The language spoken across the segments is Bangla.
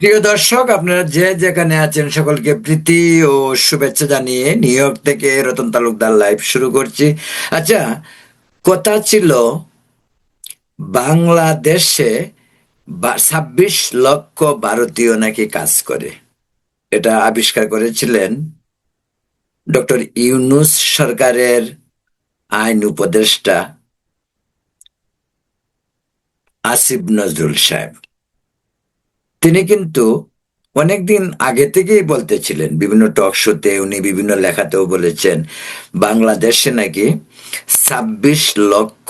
প্রিয় দর্শক, আপনারা যে যেখানে আছেন সকলকে প্রীতি ও শুভেচ্ছা জানিয়ে নিউ ইয়র্ক থেকে রতন তালুকদার লাইভ শুরু করছি। আচ্ছা, কথা ছিল বাংলাদেশে 26 লক্ষ ভারতীয় নাকি কাজ করে। এটা আবিষ্কার করেছিলেন ডক্টর ইউনূস সরকারের আইন উপদেষ্টা আসিফ নজরুল সাহেব। তিনি কিন্তু অনেকদিন আগে থেকেই বলতেছিলেন, বিভিন্ন টক শোতে উনি বিভিন্ন লেখাতেও বলেছেন, বাংলাদেশে নাকি 26 লক্ষ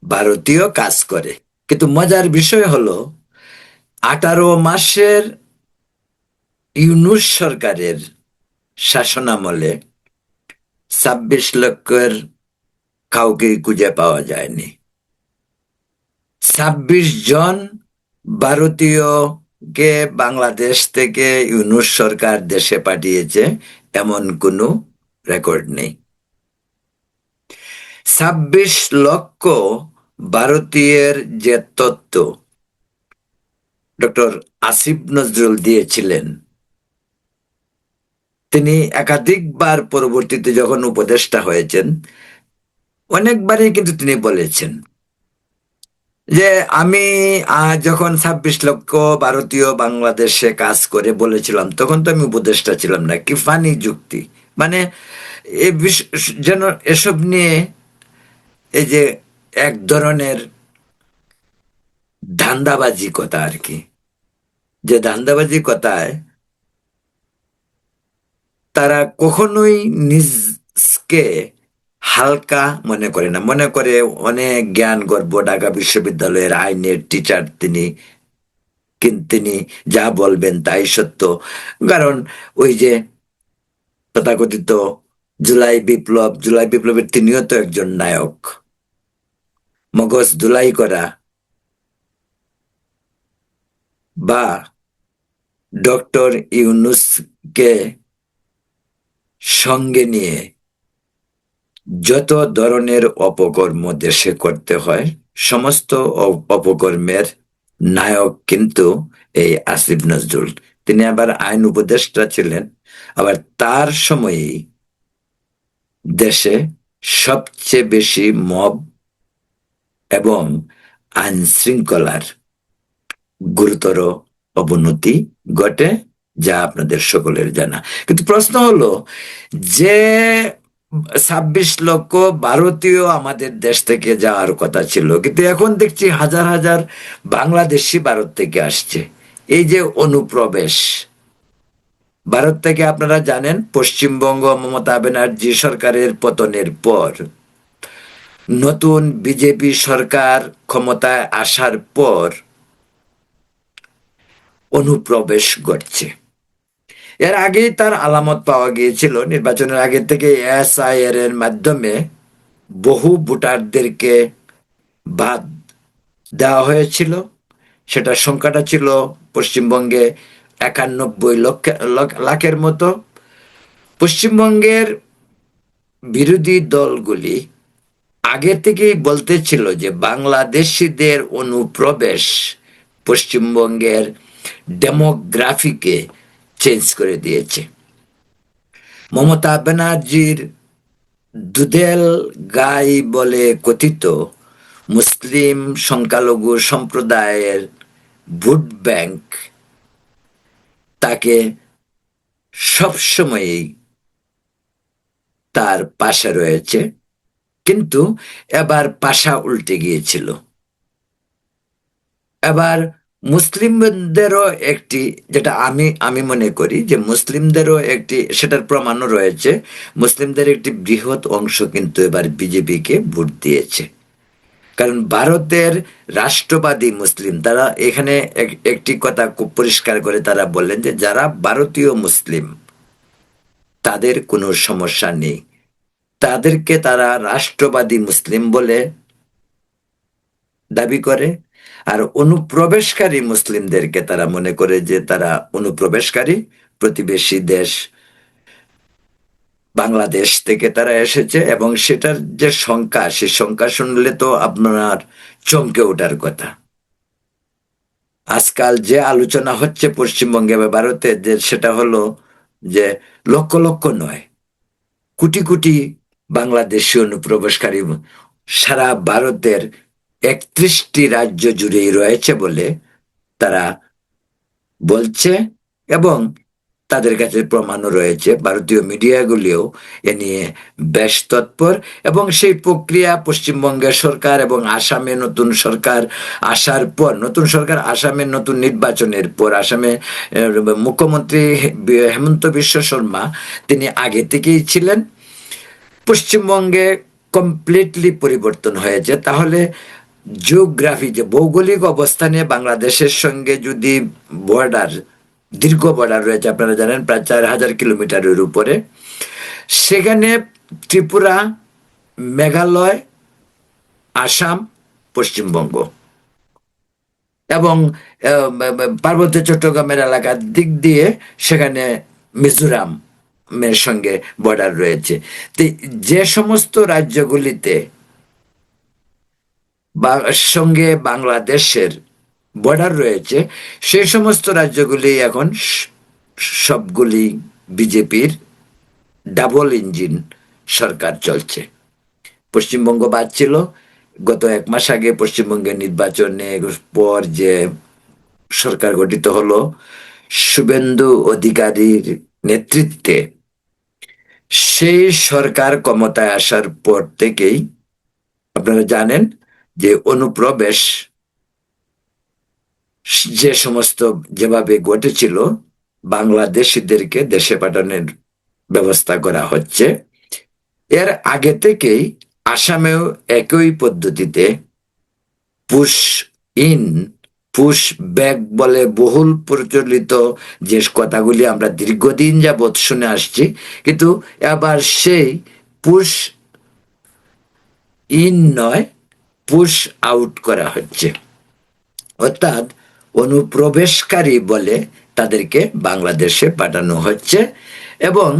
ভারতীয় কাজ করে। কিন্তু মজার বিষয় হলো 18 মাসের ইউনূস সরকারের শাসনামলে 26 লক্ষের কাউকেই খুঁজে পাওয়া যায়নি। 26 জন ভারতীয়কে বাংলাদেশ থেকে ইউনূস সরকার দেশে পাঠিয়েছে এমন কোনো রেকর্ড নেই। 26 লক্ষ ভারতীয়ের যে তথ্য ডক্টর আসিফ নজরুল দিয়েছিলেন, তিনি একাধিকবার পরবর্তীতে যখন উপদেষ্টা হয়েছেন অনেকবারই কিন্তু তিনি বলেছেন যে আমি যখন 26 লক্ষ ভারতীয় বাংলাদেশে কাজ করে বলেছিলাম, তখন তো আমি উপদেষ্টা ছিলাম না। কি ফানি যুক্তি! মানে যেন এসব নিয়ে এই যে এক ধরনের ধান্দাবাজি কথা আর কি, যে ধান্দাবাজি কথায় তারা কখনোই নিজকে হালকা মনে করে না, মনে করে অনেক জ্ঞান গর্ব, ঢাকা বিশ্ববিদ্যালয়ের আইনের টিচার তিনি, কিন্তু তিনি যা বলবেন তাই সত্য। কারণ ওই যে তথাকথিত জুলাই বিপ্লবের তিনিও তো একজন নায়ক। মগজ ধুলাই করা বা ডক্টর ইউনূসকে সঙ্গে নিয়ে যত ধরনের অপকর্ম দেশে করতে হয়, সমস্ত অপকর্মের নায়ক কিন্তু এই আসিফ নজরুল। তিনি আবার আইন উপদেষ্টা ছিলেন, আবার তার সময়েই দেশে সবচেয়ে বেশি মব এবং আইন শৃঙ্খলার গুরুতর অবনতি ঘটে, যা আপনাদের সকলের জানা। কিন্তু প্রশ্ন হলো যে 26 লক্ষ ভারতীয় আমাদের দেশ থেকে যাওয়ার কথা ছিল, কিন্তু এখন দেখছি হাজার হাজার বাংলাদেশি ভারত থেকে আসছে। এই যে অনুপ্রবেশ ভারত থেকে, আপনারা জানেন পশ্চিমবঙ্গ মমতা ব্যানার্জি সরকারের পতনের পর নতুন বিজেপি সরকার ক্ষমতায় আসার পর অনুপ্রবেশ ঘটছে। এর আগেই তার আলামত পাওয়া গিয়েছিল। নির্বাচনের আগে থেকে এসআইআর এর মাধ্যমে বহু ভোটারদেরকে বাদ দেওয়া হয়েছিল। সেটা সংখ্যাটা ছিল পশ্চিমবঙ্গে 91 লাখের মতো। পশ্চিমবঙ্গের বিরোধী দলগুলি আগে থেকেই বলতেছিল যে বাংলাদেশিদের অনুপ্রবেশ পশ্চিমবঙ্গের ডেমোগ্রাফিকে চেঞ্জ করে দিয়েছে। মমতা ব্যানার্জির দুধেল গাই বলে কথিত মুসলিম সংখ্যালঘু সম্প্রদায়ের ভোট ব্যাংক তাকে সবসময়ই তার পাশে রয়েছে, কিন্তু এবার পাশা উল্টে গিয়েছিল। এবার মুসলিমদেরও একটি, যেটা আমি আমি মনে করি যে মুসলিমদেরও একটি, সেটার প্রমাণও রয়েছে, মুসলিমদের একটি বৃহৎ অংশ কিন্তু এবার বিজেপিকে ভোট দিয়েছে। কারণ ভারতের রাষ্ট্রবাদী মুসলিম, তারা এখানে একটি কথা খুব পরিষ্কার করে তারা বললেন যে যারা ভারতীয় মুসলিম তাদের কোনো সমস্যা নেই, তাদেরকে তারা রাষ্ট্রবাদী মুসলিম বলে দাবি করে। আর অনুপ্রবেশকারী মুসলিমদেরকে তারা মনে করে যে তারা অনুপ্রবেশকারী, প্রতিবেশী দেশ বাংলাদেশ থেকে তারা এসেছে, এবং সেটার যে সংখ্যা, সে সংখ্যা শুনলে তো আপনার চমকে ওঠার কথা। আজকাল যে আলোচনা হচ্ছে পশ্চিমবঙ্গে বা ভারতে, যে সেটা হলো যে লক্ষ লক্ষ নয়, কোটি কোটি বাংলাদেশি অনুপ্রবেশকারী সারা ভারতের 31টি রাজ্য জুড়েই রয়েছে বলে তারা বলছে, এবং তাদের কাছে প্রমাণও রয়েছে। ভারতীয় মিডিয়াগুলিও এ নিয়ে বেশ তৎপর, এবং সেই প্রক্রিয়া পশ্চিমবঙ্গের সরকার এবং আসামে নতুন সরকার আসার পর, নতুন সরকার আসামে নতুন নির্বাচনের পর, আসামে মুখ্যমন্ত্রী হেমন্ত বিশ্ব শর্মা তিনি আগে থেকেই ছিলেন। পশ্চিমবঙ্গে কমপ্লিটলি পরিবর্তন হয়েছে। তাহলে জিওগ্রাফি, যে ভৌগোলিক অবস্থানে বাংলাদেশের সঙ্গে যদি বর্ডার, দীর্ঘ বর্ডার রয়েছে, আপনারা জানেন প্রায় 4000 কিলোমিটারের উপরে, সেখানে ত্রিপুরা, মেঘালয়, আসাম, পশ্চিমবঙ্গ এবং পার্বত্য চট্টগ্রামের এলাকার দিক দিয়ে সেখানে মিজোরামের সঙ্গে বর্ডার রয়েছে। তো যে সমস্ত রাজ্যগুলিতে বা সঙ্গে বাংলাদেশের বর্ডার রয়েছে, সেই সমস্ত রাজ্যগুলি এখন সবগুলি বিজেপির ডাবল ইঞ্জিন সরকার চলছে। পশ্চিমবঙ্গ বাদ ছিল। গত 1 মাস আগে পশ্চিমবঙ্গের নির্বাচনের পর যে সরকার গঠিত হলো শুভেন্দু অধিকারীর নেতৃত্বে, সেই সরকার ক্ষমতায় আসার পর থেকেই আপনারা জানেন যে অনুপ্রবেশ যে সমস্ত যেভাবে ঘটেছিল, বাংলাদেশিদেরকে দেশে পাঠানোর ব্যবস্থা করা হচ্ছে। এর আগে থেকেই আসামেও একই পদ্ধতিতে পুশ ইন, পুশ ব্যাক বলে বহুল প্রচলিত যে কথাগুলি আমরা দীর্ঘদিন যাবৎ শুনে আসছি, কিন্তু এবার সেই পুশ ইন নয়, পুশ আউট করা হচ্ছে। অর্থাৎ অনুপ্রবেশকারী বলে তাদেরকে বাংলাদেশে পাঠানো হচ্ছে, এবং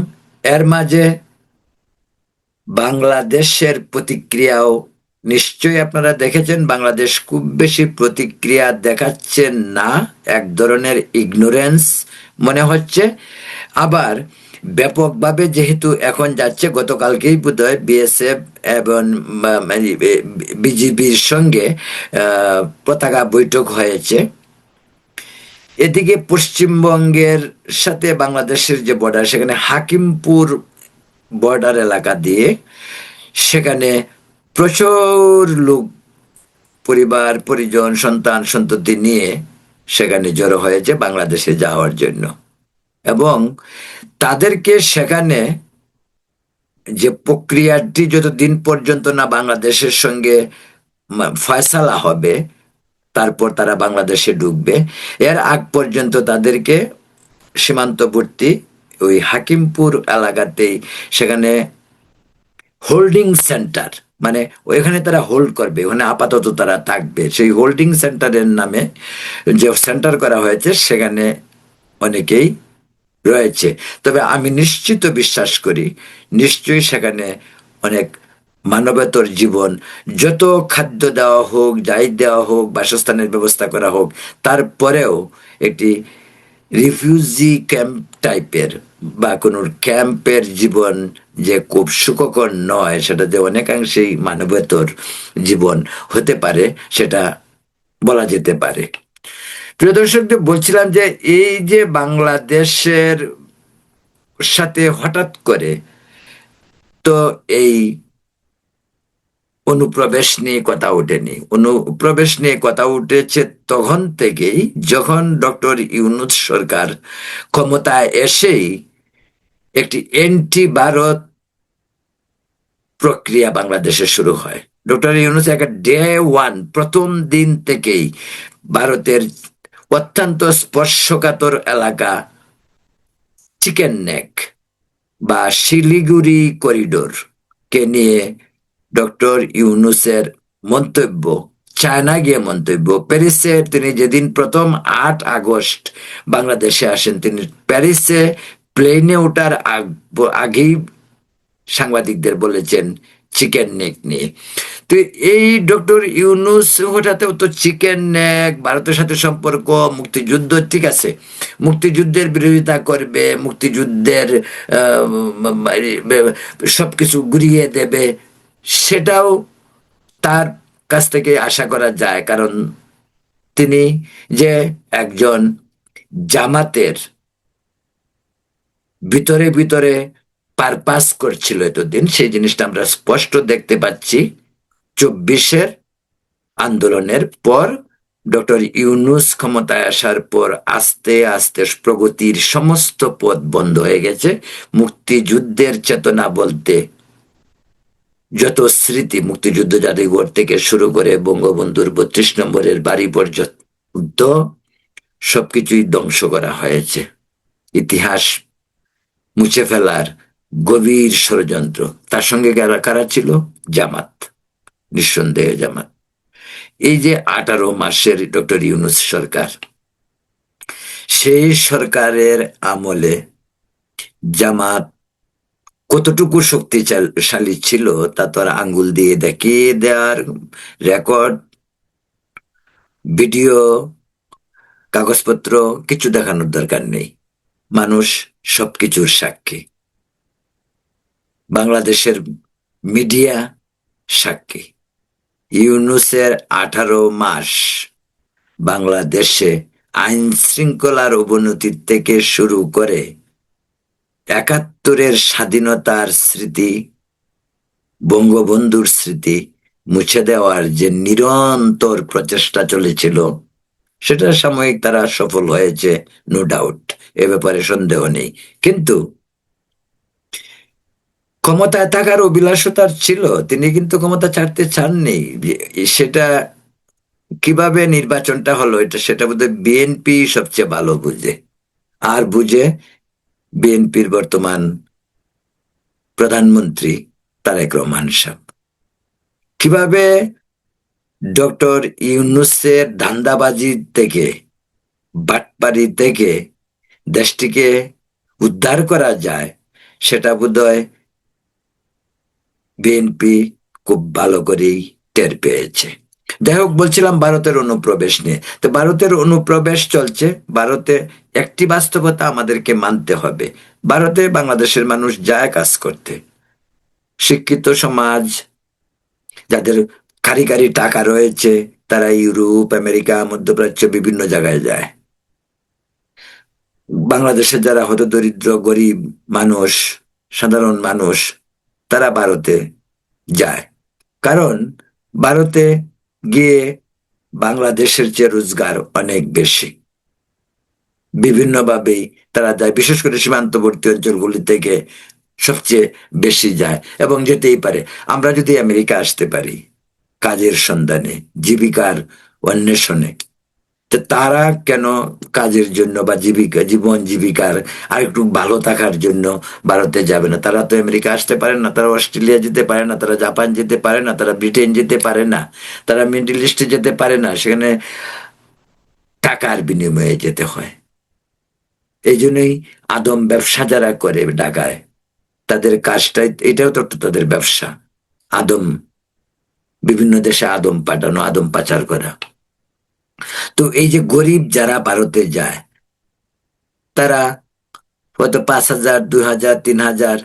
এর মাঝে বাংলাদেশের প্রতিক্রিয়াও নিশ্চয়ই আপনারা দেখেছেন। বাংলাদেশ খুব বেশি প্রতিক্রিয়া দেখাচ্ছেন না, এক ধরনের ইগনোরেন্স মনে হচ্ছে। আবার ব্যাপকভাবে যেহেতু এখন যাচ্ছে, গতকালকেই বোধহয় বিএসএফ এবং বিজিবির সঙ্গে পতাকা বৈঠক হয়েছে। এদিকে পশ্চিমবঙ্গের সাথে বাংলাদেশের যে বর্ডার, সেখানে হাকিমপুর বর্ডার এলাকা দিয়ে সেখানে প্রচুর লোক পরিবার পরিজন সন্তান সন্ততি নিয়ে সেখানে জড়ো হয়েছে বাংলাদেশে যাওয়ার জন্য, এবং তাদেরকে সেখানে যে প্রক্রিয়াটি যতদিন পর্যন্ত না বাংলাদেশের সঙ্গে ফয়সালা হবে, তারপর তারা বাংলাদেশে ঢুকবে, এর আগ পর্যন্ত তাদেরকে সীমান্তবর্তী ওই হাকিমপুর এলাকাতেই সেখানে হোল্ডিং সেন্টার, মানে ওইখানে তারা হোল্ড করবে, ওখানে আপাতত তারা থাকবে। সেই হোল্ডিং সেন্টারের নামে যে সেন্টার করা হয়েছে সেখানে অনেকেই রয়েছে। তবে আমি নিশ্চিত বিশ্বাস করি, নিশ্চয়ই সেখানে অনেক মানবেতর জীবন, যত খাদ্য দেওয়া হোক, যাই দেওয়া হোক, বাসস্থানের ব্যবস্থা করা হোক, তারপরেও একটি রিফিউজি ক্যাম্প টাইপের বা কোনো ক্যাম্পের জীবন যে খুব সুখকর নয়, সেটা যে অনেকাংশেই মানবেতর জীবন হতে পারে, সেটা বলা যেতে পারে। প্রিয় দর্শকদের বলছিলাম যে এই যে বাংলাদেশের সাথে হঠাৎ করে তো এই অনুপ্রবেশ নিয়ে কথা ওঠেনি। অনুপ্রবেশ নিয়ে কথা উঠেছে তখন থেকেই, যখন ডক্টর ইউনূস সরকার ক্ষমতায় এসেই একটি এন্টি ভারত প্রক্রিয়া বাংলাদেশে শুরু হয়। ডক্টর ইউনূস একটা ডে ওয়ান, প্রথম দিন থেকেই ভারতের অত্যন্ত স্পর্শকাতর এলাকা চিকেন নেক বা শিলিগুড়ি করিডোর কে নিয়ে ডক্টর ইউনূসের মন্তব্য, চায়না গিয়ে মন্তব্য, প্যারিসে তিনি যেদিন প্রথম 8 আগস্ট বাংলাদেশে আসেন, তিনি প্যারিসে প্লেনে ওঠার আগেই সাংবাদিকদের বলেছেন চিকেন নেক নিয়ে। তো তো এই ডক্টর ইউনুস হঠাৎ তো চিকেন নেক, ভারতের সাথে সম্পর্ক, মুক্তিযুদ্ধ, ঠিক আছে, মুক্তিযুদ্ধের বিরোধিতা করবে, মুক্তিযুদ্ধের সবকিছু ঘুরিয়ে দেবে, সেটাও তার কাছ থেকে আশা করা যায়। কারণ তিনি যে একজন জামাতের ভিতরে ভিতরে পারপাস করছিল এতদিন, সেই জিনিসটা আমরা স্পষ্ট দেখতে পাচ্ছি 24-এর আন্দোলনের পর। ডক্টর ইউনুস ক্ষমতায় আসার পর আস্তে আস্তে প্রগতির সমস্ত পথ বন্ধ হয়ে গেছে। মুক্তিযুদ্ধের চেতনা বলতে যত স্মৃতি, মুক্তিযুদ্ধ জাদুঘর থেকে শুরু করে বঙ্গবন্ধুর 32 নম্বরের বাড়ি পর্যন্ত সবকিছুই ধ্বংস করা হয়েছে। ইতিহাস মুছে ফেলার গভীর ষড়যন্ত্র। তার সঙ্গে কারা ছিল? জামাত, নিঃসন্দেহে জামাত। এই যে 18 মাসের ডক্টর ইউনুস সরকার, সেই সরকারের আমলে জামাত কতটুকু শক্তিশালী ছিল তা তো আর আঙ্গুল দিয়ে দেখিয়ে দেওয়ার রেকর্ড, ভিডিও, কাগজপত্র কিছু দেখানোর দরকার নেই। মানুষ সবকিছুর সাক্ষী, বাংলাদেশের মিডিয়া সাক্ষী। ইউনুসের 18 মাস বাংলাদেশে আইন শৃঙ্খলার অবনতির থেকে শুরু করে 71-এর স্বাধীনতার স্মৃতি, বঙ্গবন্ধুর স্মৃতি মুছে দেওয়ার যে নিরন্তর প্রচেষ্টা চলেছিল, সেটা সাময়িক তারা সফল হয়েছে, নো ডাউট, এ ব্যাপারে সন্দেহ নেই। কিন্তু ক্ষমতায় থাকার অভিলাষতার ছিল, তিনি কিন্তু ক্ষমতা ছাড়তে চাননি। সেটা কিভাবে নির্বাচনটা হলো, সেটা বোধহয় বিএনপি সবচেয়ে ভালো বুঝে। আর বুঝে বিএনপির বর্তমান প্রধানমন্ত্রী তারেক রহমান সাহেব। কিভাবে ডক্টর ইউনুসের ধান্দাবাজি থেকে, বাটপারি থেকে দেশটিকে উদ্ধার করা যায়, সেটা বোধহয় বিএনপি খুব ভালো করেই টের পেয়েছে। যাই হোক, বলছিলাম ভারতের অনুপ্রবেশ নিয়ে। তো ভারতের অনুপ্রবেশ চলছে। ভারতে একটি বাস্তবতা আমাদেরকে মানতে হবে, ভারতে বাংলাদেশের মানুষ যায় কাজ করতে। শিক্ষিত সমাজ, যাদের কারি কারি টাকা রয়েছে, তারা ইউরোপ, আমেরিকা, মধ্যপ্রাচ্য বিভিন্ন জায়গায় যায়। বাংলাদেশে যারা হতদরিদ্র গরিব মানুষ, সাধারণ মানুষ, তারা ভারতে যায়। কারণ ভারতে গিয়ে বাংলাদেশের চেয়ে রোজগার অনেক বেশি। বিভিন্নভাবেই তারা যায়, বিশেষ করে সীমান্তবর্তী অঞ্চলগুলি থেকে সবচেয়ে বেশি যায়, এবং যেতেই পারে। আমরা যদি আমেরিকা আসতে পারি কাজের সন্ধানে, জীবিকার অন্বেষণে, তো তারা কেন কাজের জন্য বা জীবন জীবিকার আর একটু ভালো থাকার জন্য ভারতে যাবে না? তারা তো আমেরিকা আসতে পারে না, তারা অস্ট্রেলিয়া যেতে পারে না, তারা জাপান যেতে পারে না, তারা ব্রিটেন যেতে পারে না, তারা মিডল ইস্টে যেতে পারে না। সেখানে টাকার বিনিময়ে যেতে হয়। এই জন্যই আদম ব্যবসা যারা করে ঢাকায়, তাদের কাজটাই এটাও তো তাদের ব্যবসা। আদম, বিভিন্ন দেশে আদম পাঠানো, আদম পাচার করা। তো এই যে গরিব যারা ভারতে যায়, তারা হয়তো 5,000, 2,000, 3,000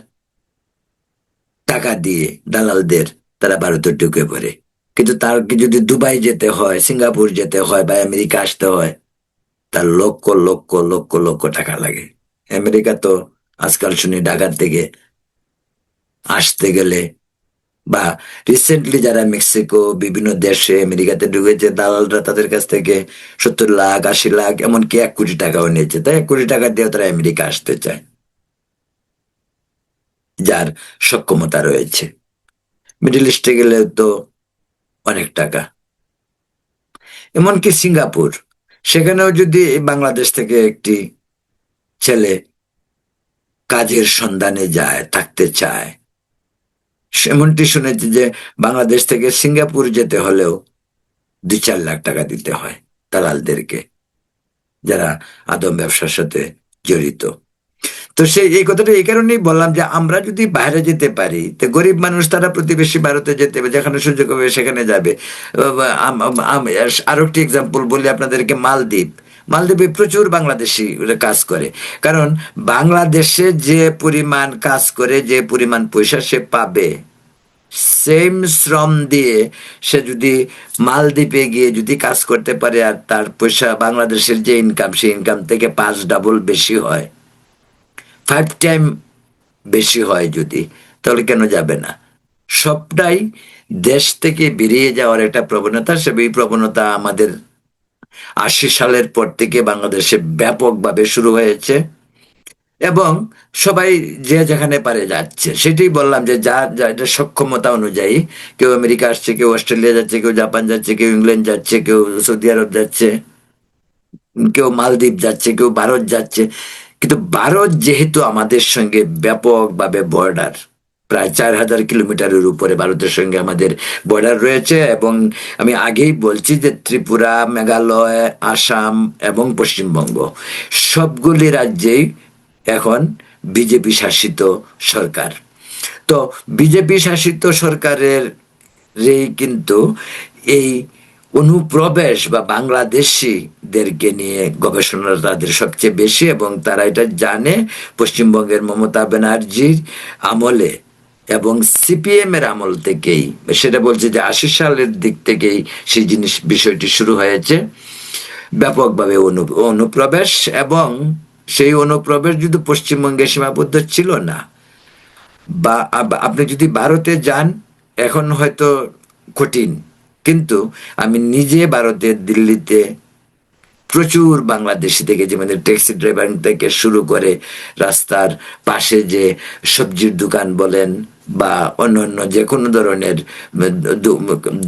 টাকা দিয়ে দালালদের তারা ভারতে ঢুকে পড়ে। কিন্তু তার যদি দুবাই যেতে হয়, সিঙ্গাপুর যেতে হয় বা আমেরিকা আসতে হয়, তার লক্ষ লক্ষ লক্ষ লক্ষ টাকা লাগে। আমেরিকা তো আজকাল শুনি ঢাকার থেকে আসতে গেলে, বা রিসেন্টলি যারা মেক্সিকো বিভিন্ন দেশে আমেরিকাতে ঢুকেছে, দালালরা তাদের কাছ থেকে 70 লাখ, 80 লাখ, এমনকি 1 কোটি টাকাও নিয়েছে। তাই 1 কোটি টাকা দিয়ে তারা আমেরিকা আসতে চায়, যার সক্ষমতা রয়েছে। মিডল ইস্টে গেলে তো অনেক টাকা। এমনকি সিঙ্গাপুর, সেখানেও যদি বাংলাদেশ থেকে একটি ছেলে কাজের সন্ধানে যায়, থাকতে চায়, এমনটি শুনেছি যে বাংলাদেশ থেকে সিঙ্গাপুর যেতে হলেও 2-4 লাখ টাকা দিতে হয় দালালদেরকে, যারা আদম ব্যবসার সাথে জড়িত। তো এই কথাটা এই কারণেই বললাম যে আমরা যদি বাইরে যেতে পারি, তো গরিব মানুষ তারা প্রতিবেশী ভারতে যেতে হবে, যেখানে সুযোগ হবে সেখানে যাবে। আরো একটি এক্সাম্পল বলি আপনাদেরকে, মালদ্বীপ। মালদ্বীপে প্রচুর বাংলাদেশি ওরা কাজ করে, কারণ বাংলাদেশে যে পরিমাণ কাজ করে, যে পরিমাণ পয়সা সে পাবে, সেম শ্রম দিয়ে সে যদি মালদ্বীপে গিয়ে যদি কাজ করতে পারে, আর তার পয়সা বাংলাদেশের যে ইনকাম, সেই ইনকাম থেকে 5 ডাবল বেশি হয়, 5 টাইম বেশি হয় যদি, তাহলে কেন যাবে না? সবটাই দেশ থেকে বেরিয়ে যাওয়ার একটা প্রবণতা। এই প্রবণতা আমাদের 80 সালের পর থেকে বাংলাদেশে ব্যাপকভাবে শুরু হয়েছে, এবং সবাই যে যেখানে পারে যাচ্ছে। সেটাই বললাম যে যার যার সক্ষমতা অনুযায়ী, কেউ আমেরিকা আসছে, কেউ অস্ট্রেলিয়া যাচ্ছে, কেউ জাপান যাচ্ছে, কেউ ইংল্যান্ড যাচ্ছে, কেউ সৌদি আরব যাচ্ছে, কেউ মালদ্বীপ যাচ্ছে, কেউ ভারত যাচ্ছে। কিন্তু ভারত যেহেতু আমাদের সঙ্গে ব্যাপকভাবে বর্ডার, প্রায় 4,000 কিলোমিটারের উপরে ভারতের সঙ্গে আমাদের বর্ডার রয়েছে, এবং আমি আগেই বলছি যে ত্রিপুরা, মেঘালয়, আসাম এবং পশ্চিমবঙ্গ সবগুলি রাজ্যেই এখন বিজেপি শাসিত সরকার। তো বিজেপি শাসিত সরকারের কিন্তু এই অনুপ্রবেশ বা বাংলাদেশিদেরকে নিয়ে গবেষণা তাদের সবচেয়ে বেশি, এবং তারা এটা জানে পশ্চিমবঙ্গের মমতা ব্যানার্জির আমলে এবং সিপিএম এর আমল থেকেই, সেটা বলছে যে 80 সালের দিক থেকেই সেই বিষয়টি শুরু হয়েছে, ব্যাপকভাবে অনুপ্রবেশ। এবং সেই অনুপ্রবেশ যদি পশ্চিমবঙ্গে সীমাবদ্ধ ছিল না, বা আপনি যদি ভারতে যান, এখন হয়তো কঠিন, কিন্তু আমি নিজে ভারতের দিল্লিতে প্রচুর বাংলাদেশি থেকে, যে মানে ট্যাক্সি ড্রাইভার থেকে শুরু করে রাস্তার পাশে যে সবজির দোকান বলেন বা অন্যান্য যে কোনো ধরনের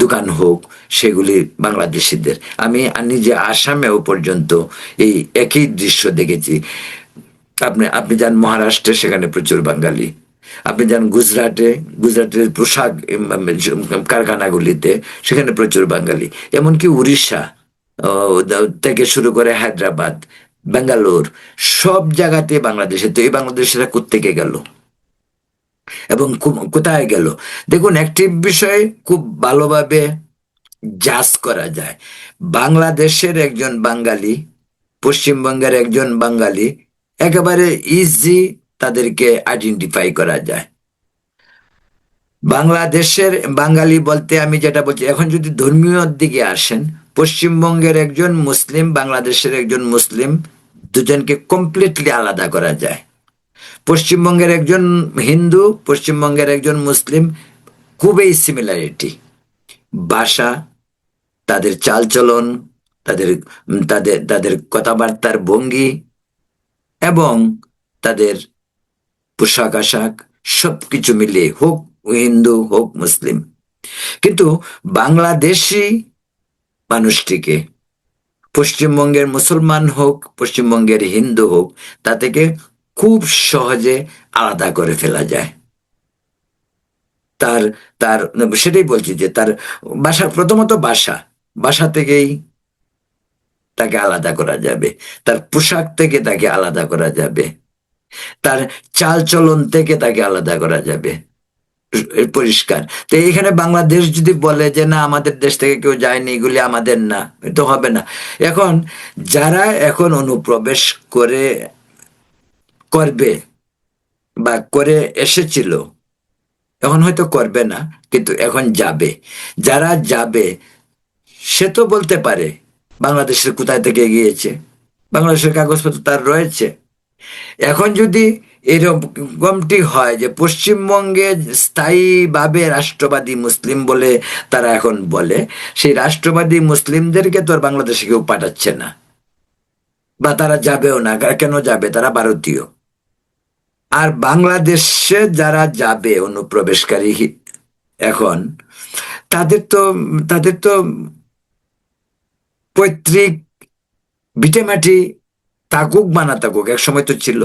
দোকান হোক, সেগুলি বাংলাদেশিদের। আমি নিজে আসামেও পর্যন্ত এই একই দৃশ্য দেখেছি। আপনি আপনি যান মহারাষ্ট্রে, সেখানে প্রচুর বাঙালি। আপনি যান গুজরাটে, গুজরাটের পোশাক কারখানাগুলিতে, সেখানে প্রচুর বাঙালি। এমনকি উড়িষ্যা থেকে শুরু করে হায়দ্রাবাদ, বেঙ্গালোর, সব জায়গাতে বাংলাদেশে। তো এই বাংলাদেশিরা কোত্থেকে গেল এবং কোথায় গেল? দেখুন, একটি বিষয় খুব ভালোভাবে জাজ করা যায়। বাংলাদেশের একজন বাঙালি, পশ্চিমবঙ্গের একজন বাঙালি, একেবারে ইজি তাদেরকে আইডেন্টিফাই করা যায়। বাংলাদেশের বাঙালি বলতে আমি যেটা বলছি, এখন যদি ধর্মীয় দিকে আসেন, পশ্চিমবঙ্গের একজন মুসলিম, বাংলাদেশের একজন মুসলিম, দুজনকে কমপ্লিটলি আলাদা করা যায়। পশ্চিমবঙ্গের একজন হিন্দু, পশ্চিমবঙ্গের একজন মুসলিম, খুবই সিমিলারিটি। ভাষা, তাদের চালচলন, তাদের তাদের তাদের কথাবার্তার ভঙ্গি, এবং তাদের পোশাক আশাক, সবকিছু মিলিয়ে, হোক হিন্দু হোক মুসলিম। কিন্তু বাংলাদেশি মানুষটিকে, পশ্চিমবঙ্গের মুসলমান হোক, পশ্চিমবঙ্গের হিন্দু হোক, তা থেকে খুব সহজে আলাদা করে ফেলা যায়। তার তার সেটাই বলছি যে তার ভাষা, প্রথমত ভাষা, ভাষা থেকেই তাকে আলাদা করা যাবে, তার পোশাক থেকে তাকে আলাদা করা যাবে, তার চাল চলন থেকে তাকে আলাদা করা যাবে, পরিষ্কার। তো এখানে বাংলাদেশ যদি বলে যে না, আমাদের দেশ থেকে কেউ যায়নি, এগুলি আমাদের না, তো হবে না। এখন যারা এখন অনুপ্রবেশ করবে বা করে এসেছিল, এখন হয়তো করবে না, কিন্তু এখন যাবে। যারা যাবে, সে তো বলতে পারে বাংলাদেশের কোথায় থেকে গিয়েছে, বাংলাদেশের কাগজপত্র তার রয়েছে। এখন যদি এরকমটি হয় যে পশ্চিমবঙ্গে স্থায়ীভাবে রাষ্ট্রবাদী মুসলিম বলে তারা এখন বলে, সেই রাষ্ট্রবাদী মুসলিমদেরকে তো আর বাংলাদেশে কেউ পাঠাচ্ছে না, বা তারা যাবেও না। কেন যাবে? তারা ভারতীয়। আর বাংলাদেশে যারা যাবে অনুপ্রবেশকারী, এখন তাদের তো পৈতৃক ভিটেমাটি থাকুক বা না থাকুক, এক সময় তো ছিল,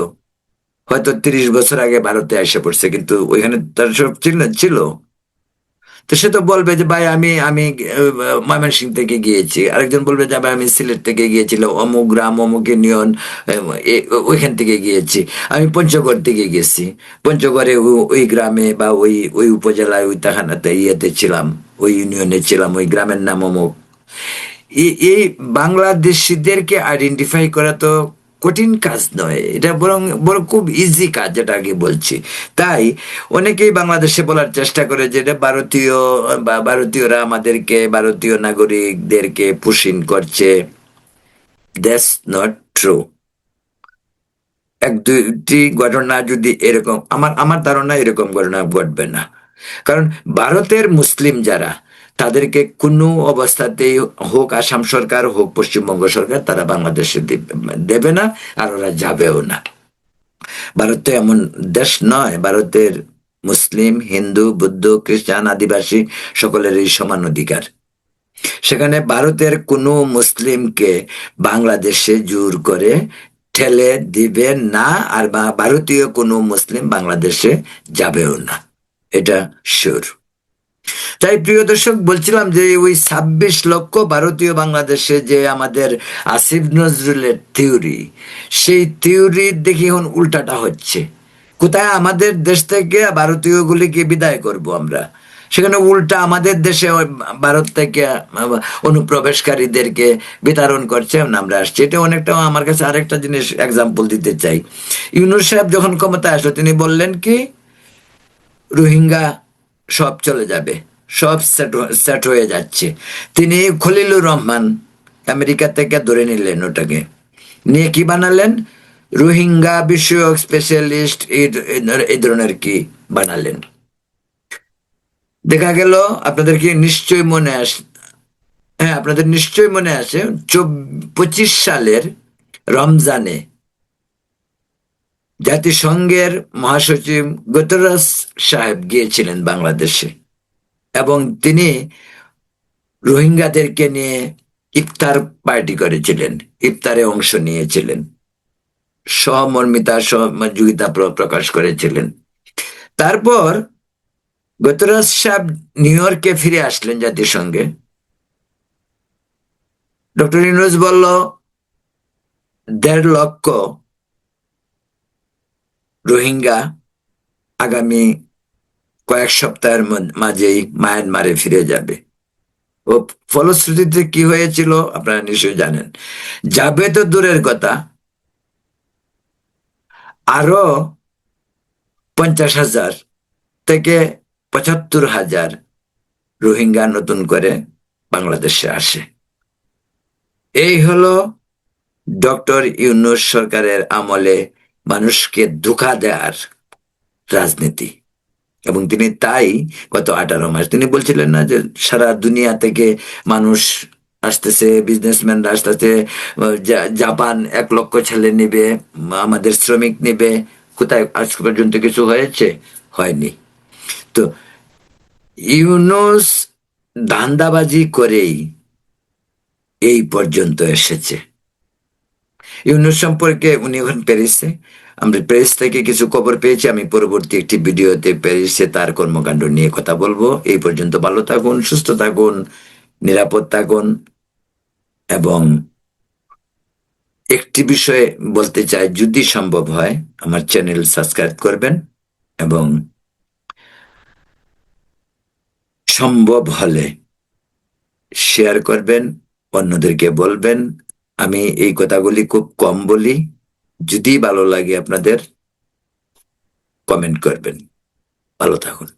হয়তো 30 বছর আগে ভারতে এসে পড়ছে, কিন্তু ওইখানে তার সব ছিল। তো সে তো বলবে যে ভাই আমি আমি ময়মনসিংহ থেকে গিয়েছি, আরেকজন বলবে যে ভাই আমি সিলেট থেকে গিয়েছিলাম, অমুক গ্রাম অমুক ইউনিয়ন ওইখান থেকে গিয়েছি, আমি পঞ্চগড় থেকে গেছি, পঞ্চগড়ে ওই গ্রামে বা ওই ওই উপজেলায় ওই থানাতে ইয়েতে ছিলাম, ওই ইউনিয়নে ছিলাম, ওই গ্রামের নাম অমুক। এই বাংলাদেশিদেরকে আইডেন্টিফাই করা তো কঠিন কাজ নয়, এটা বরং বরং খুব ইজি কাজ, যেটা আগে বলছি। তাই অনেকেই বাংলাদেশে বলার চেষ্টা করে যে এটা ভারতীয় বা ভারতীয়রা আমাদেরকে, ভারতীয় নাগরিকদেরকে পুশিং করছে। That's not true. এক দুইটি ঘটনা যদি এরকম, আমার আমার ধারণা এরকম ঘটনা ঘটবে না। কারণ ভারতের মুসলিম যারা, তাদেরকে কোনো অবস্থাতেই হোক আসাম সরকার হোক পশ্চিমবঙ্গ সরকার, তারা বাংলাদেশে দেবে না, আর ওরা যাবেও না। ভারত তো এমন দেশ নয়, ভারতের মুসলিম হিন্দু বৌদ্ধ খ্রিস্টান আদিবাসী সকলেরই সমান অধিকার। সেখানে ভারতের কোনো মুসলিমকে বাংলাদেশে জোর করে ঠেলে দিবে না, আর ভারতীয় কোনো মুসলিম বাংলাদেশে যাবেও না, এটা শিওর। তাই প্রিয় দর্শক, বলছিলাম যে ওই 26 লক্ষ ভারতীয় বাংলাদেশে যে আমাদের আসিফ নজরুলের থিওরি, সেই থিওরির দেখি এখন উল্টাটা হচ্ছে। কোথায় আমাদের দেশ থেকে ভারতীয়গুলিকে বিদায় করব আমরা, সেখানে উল্টা আমাদের দেশে ভারত থেকে অনুপ্রবেশকারীদেরকে বিতরণ করছে, আমরা আসছি। এটা অনেকটা আমার কাছে আরেকটা জিনিস এক্সাম্পল দিতে চাই। ইউনূস সাহেব যখন ক্ষমতায় আসলো, তিনি বললেন কি রোহিঙ্গা সব চলে যাবে, সব সেট হয়ে যাচ্ছে। তিনি খলিলুর রহমান আমেরিকা থেকে ধরে নিলেন, ওটাকে নিয়ে কি বানালেন, রোহিঙ্গা বিষয়ক স্পেশালিস্ট এই ধরনের কি বানালেন। দেখা গেল, আপনাদের কি নিশ্চয় মনে হ্যাঁ আপনাদের নিশ্চয় মনে আছে 25 সালের রমজানে জাতিসংঘের মহাসচিব গুতেরেস সাহেব গিয়েছিলেন বাংলাদেশে, এবং তিনি রোহিঙ্গাদেরকে নিয়ে ইফতার পার্টি করেছিলেন, ইফতারে অংশ নিয়েছিলেন, সহমর্মিতা সহযোগিতা প্রকাশ করেছিলেন। তারপর গুতেরেস সাহেব নিউ ইয়র্কে ফিরে আসলেন জাতিসংঘে। ডক্টর ইউনূস বলল 1.5 লক্ষ রোহিঙ্গা আগামী কয়েক সপ্তাহের মাঝেই মায়ানমারে ফিরে যাবে। ও ফলশ্রুতিতে কি হয়েছিল আপনারা নিশ্চয়ই জানেন। যাবে তো দূরের কথা, আরো 50,000 থেকে 75,000 রোহিঙ্গা নতুন করে বাংলাদেশে আসে। এই হলো ডক্টর ইউনূস সরকারের আমলে মানুষকে ধোঁকা দেওয়ার রাজনীতি। এবং তিনি তাই গত 18 মাস, তিনি বলছিলেন না যে সারা দুনিয়া থেকে মানুষ আসতেছে, বিজনেসম্যানরা আসতেছে, জাপান 1 লক্ষ ছেলে নিবে, আমাদের শ্রমিক নিবে। কোথায় আজ পর্যন্ত কিছু হয়েছে? হয়নি। তো ইউনূস ধান্দাবাজি করেই এই পর্যন্ত এসেছে। ইউনূস সম্পর্কে উনি এখন প্যারিসে, আমরা প্যারিস থেকে কিছু খবর পেয়েছি, আমি পরবর্তী একটি ভিডিওতে প্যারিসে তার কর্মকাণ্ড নিয়ে কথা বলবো। এই পর্যন্ত ভালো থাকুন, সুস্থ থাকুন, নিরাপদ থাকুন। এবং একটি বিষয়ে বলতে চাই, যদি সম্ভব হয় আমার চ্যানেল সাবস্ক্রাইব করবেন, এবং সম্ভব হলে শেয়ার করবেন, অন্যদেরকে বলবেন। আমি এই কথাগুলি খুব কম বলি, যদি ভালো লাগে আপনাদের কমেন্ট করবেন। ভালো থাকুন।